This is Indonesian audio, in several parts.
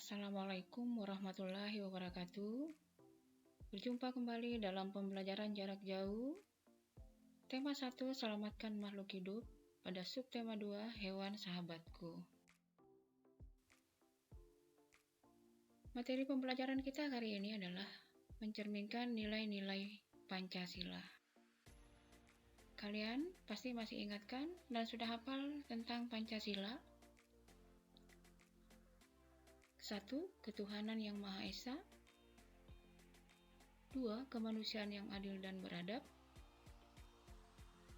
Assalamualaikum warahmatullahi wabarakatuh. Berjumpa kembali dalam pembelajaran jarak jauh. Tema 1, selamatkan makhluk hidup. Pada subtema 2, hewan sahabatku. Materi pembelajaran kita hari ini adalah mencerminkan nilai-nilai Pancasila. Kalian pasti masih ingatkan dan sudah hafal tentang Pancasila? 1. Ketuhanan yang Maha Esa. 2. Kemanusiaan yang adil dan beradab.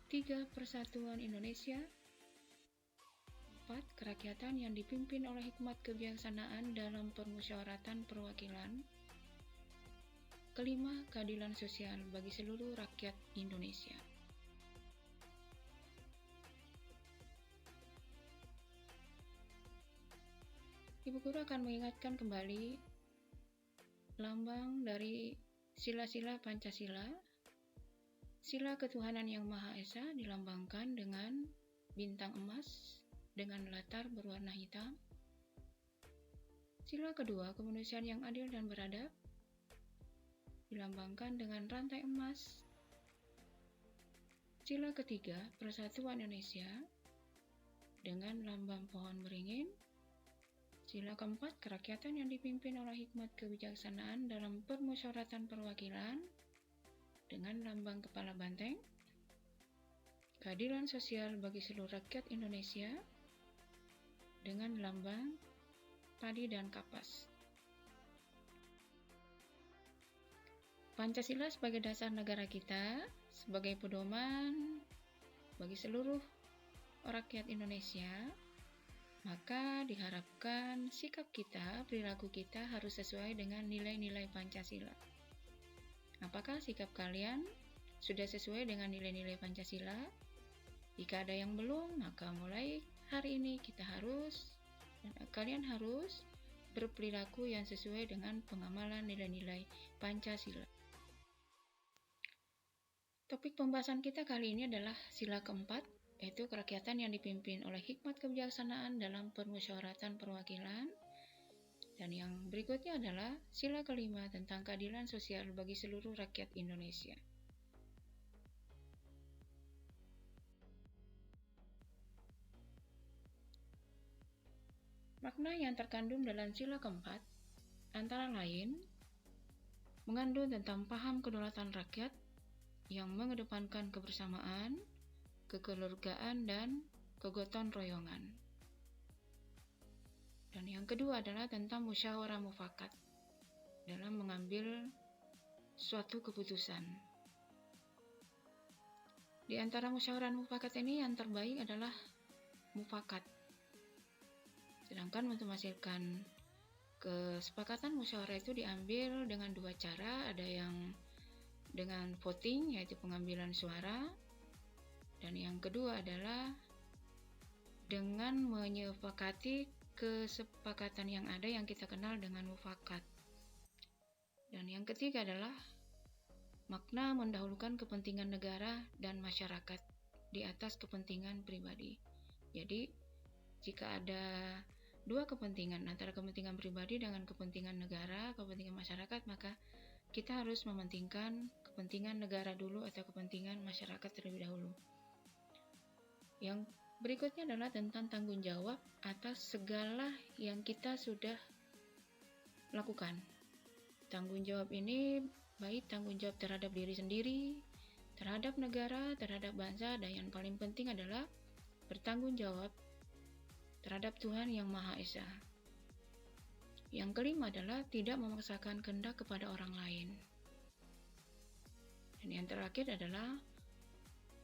3. Persatuan Indonesia. 4. Kerakyatan yang dipimpin oleh hikmat kebijaksanaan dalam permusyawaratan perwakilan. 5. Keadilan sosial bagi seluruh rakyat Indonesia. Ibu Guru akan mengingatkan kembali lambang dari sila-sila Pancasila. Sila ketuhanan yang Maha Esa dilambangkan dengan bintang emas dengan latar berwarna hitam. Sila kedua, kemanusiaan yang adil dan beradab, dilambangkan dengan rantai emas. Sila ketiga, persatuan Indonesia dengan lambang pohon beringin. Sila keempat, kerakyatan yang dipimpin oleh hikmat kebijaksanaan dalam permusyawaratan perwakilan dengan lambang kepala banteng. Keadilan sosial bagi seluruh rakyat Indonesia dengan lambang padi dan kapas. Pancasila sebagai dasar negara kita, sebagai pedoman bagi seluruh rakyat Indonesia, maka diharapkan sikap kita, perilaku kita harus sesuai dengan nilai-nilai Pancasila. Apakah sikap kalian sudah sesuai dengan nilai-nilai Pancasila? Jika ada yang belum, maka mulai hari ini kalian harus berperilaku yang sesuai dengan pengamalan nilai-nilai Pancasila. Topik pembahasan kita kali ini adalah sila keempat, yaitu kerakyatan yang dipimpin oleh hikmat kebijaksanaan dalam permusyawaratan perwakilan. Dan yang berikutnya adalah sila kelima tentang keadilan sosial bagi seluruh rakyat Indonesia. Makna yang terkandung dalam sila keempat antara lain mengandung tentang paham kedaulatan rakyat yang mengedepankan kebersamaan, kekeluargaan, dan kegotong royongan. Dan yang kedua adalah tentang musyawarah mufakat dalam mengambil suatu keputusan. Di antara musyawarah mufakat ini yang terbaik adalah mufakat. Sedangkan untuk menghasilkan kesepakatan musyawarah itu diambil dengan dua cara, ada yang dengan voting, yaitu pengambilan suara, dan yang kedua adalah dengan menyepakati kesepakatan yang ada yang kita kenal dengan mufakat. Dan yang ketiga adalah makna mendahulukan kepentingan negara dan masyarakat di atas kepentingan pribadi. Jadi, jika ada dua kepentingan, antara kepentingan pribadi dengan kepentingan negara, kepentingan masyarakat, maka kita harus mementingkan kepentingan negara dulu atau kepentingan masyarakat terlebih dahulu. Yang berikutnya adalah tentang tanggung jawab atas segala yang kita sudah lakukan. Tanggung jawab ini baik tanggung jawab terhadap diri sendiri, terhadap negara, terhadap bangsa, dan yang paling penting adalah bertanggung jawab terhadap Tuhan yang Maha Esa. Yang kelima adalah tidak memaksakan kehendak kepada orang lain. Dan yang terakhir adalah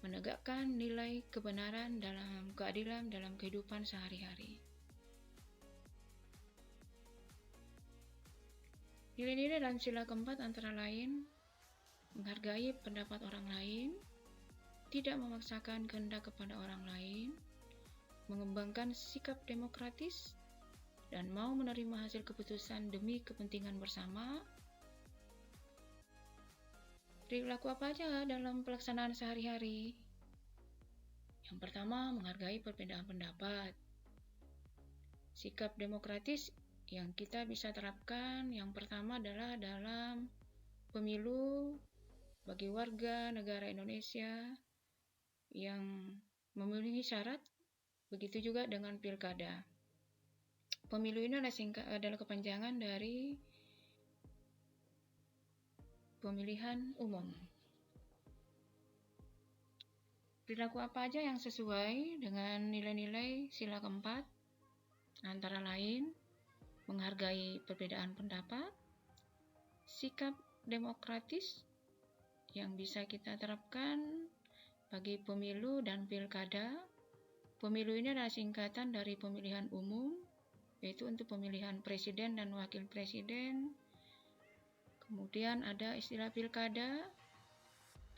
menegakkan nilai kebenaran dalam keadilan dalam kehidupan sehari-hari. Nilai-nilai dalam sila keempat antara lain menghargai pendapat orang lain, tidak memaksakan kehendak kepada orang lain, mengembangkan sikap demokratis, dan mau menerima hasil keputusan demi kepentingan bersama. Perilaku apa aja dalam pelaksanaan sehari-hari? Yang pertama, menghargai perbedaan pendapat. Sikap demokratis yang kita bisa terapkan yang pertama adalah dalam pemilu bagi warga negara Indonesia yang memenuhi syarat, begitu juga dengan pilkada. Pemilu ini adalah kepanjangan dari pemilihan umum. Perilaku apa aja yang sesuai dengan nilai-nilai sila keempat? Antara lain, menghargai perbedaan pendapat, sikap demokratis yang bisa kita terapkan bagi pemilu dan pilkada. Pemilu ini adalah singkatan dari pemilihan umum, yaitu untuk pemilihan presiden dan wakil presiden. Kemudian ada istilah pilkada,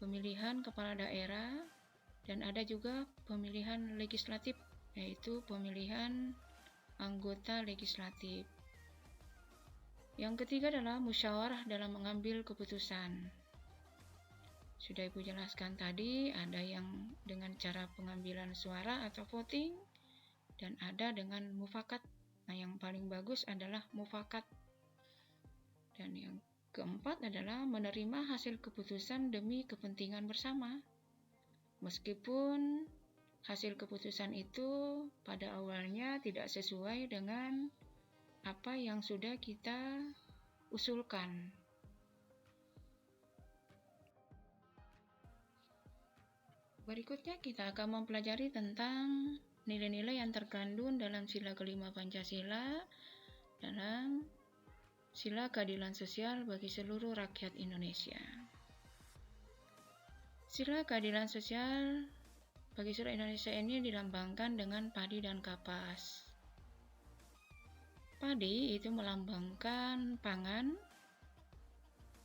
pemilihan kepala daerah, dan ada juga pemilihan legislatif, yaitu pemilihan anggota legislatif. Yang ketiga adalah musyawarah dalam mengambil keputusan. Sudah Ibu jelaskan tadi, ada yang dengan cara pengambilan suara atau voting, dan ada dengan mufakat. Nah, yang paling bagus adalah mufakat. Dan yang keempat adalah menerima hasil keputusan demi kepentingan bersama. Meskipun hasil keputusan itu pada awalnya tidak sesuai dengan apa yang sudah kita usulkan. Berikutnya kita akan mempelajari tentang nilai-nilai yang terkandung dalam sila kelima Pancasila dalam sila keadilan sosial bagi seluruh rakyat Indonesia. Sila keadilan sosial bagi seluruh Indonesia ini dilambangkan dengan padi dan kapas. Padi itu melambangkan pangan,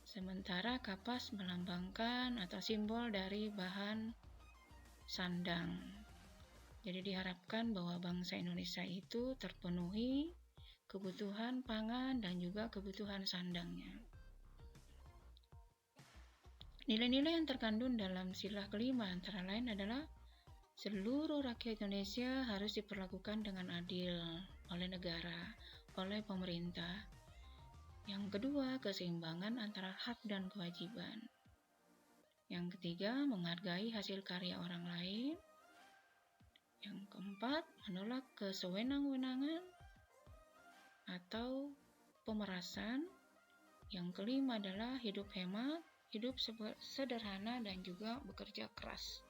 sementara kapas melambangkan atau simbol dari bahan sandang. Jadi diharapkan bahwa bangsa Indonesia itu terpenuhi kebutuhan pangan dan juga kebutuhan sandangnya. Nilai-nilai yang terkandung dalam sila kelima antara lain adalah seluruh rakyat Indonesia harus diperlakukan dengan adil oleh negara, oleh pemerintah. Yang kedua, keseimbangan antara hak dan kewajiban. Yang ketiga, menghargai hasil karya orang lain. Yang keempat, menolak kesewenang-wenangan atau pemerasan. Yang kelima adalah hidup hemat, hidup sederhana, dan juga bekerja keras.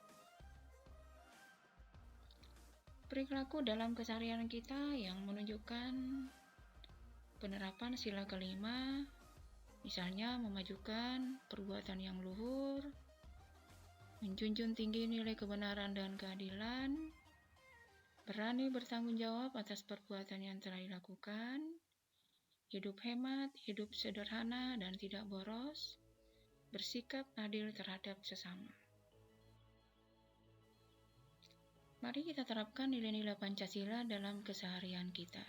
Perilaku dalam keseharian kita yang menunjukkan penerapan sila kelima, misalnya memajukan perbuatan yang luhur, menjunjung tinggi nilai kebenaran dan keadilan, berani bertanggung jawab atas perbuatan yang telah dilakukan, hidup hemat, hidup sederhana dan tidak boros, bersikap adil terhadap sesama. Mari kita terapkan nilai-nilai Pancasila dalam keseharian kita.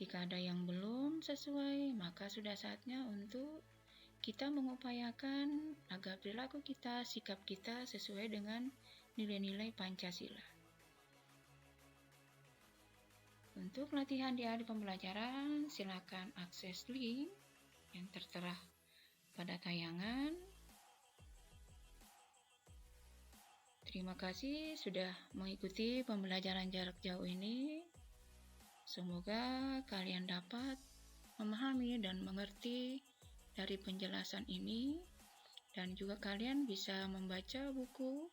Jika ada yang belum sesuai, maka sudah saatnya untuk kita mengupayakan agar perilaku kita, sikap kita sesuai dengan nilai-nilai Pancasila. Untuk latihan di akhir pembelajaran, silakan akses link yang tertera pada tayangan. Terima kasih sudah mengikuti pembelajaran jarak jauh ini. Semoga kalian dapat memahami dan mengerti dari penjelasan ini, dan juga kalian bisa membaca buku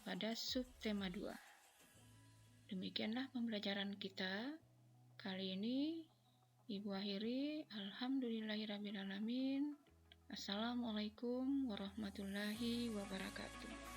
pada subtema 2. Demikianlah pembelajaran kita kali ini. Ibu akhiri, alhamdulillahirrabbilalamin. Assalamualaikum warahmatullahi wabarakatuh.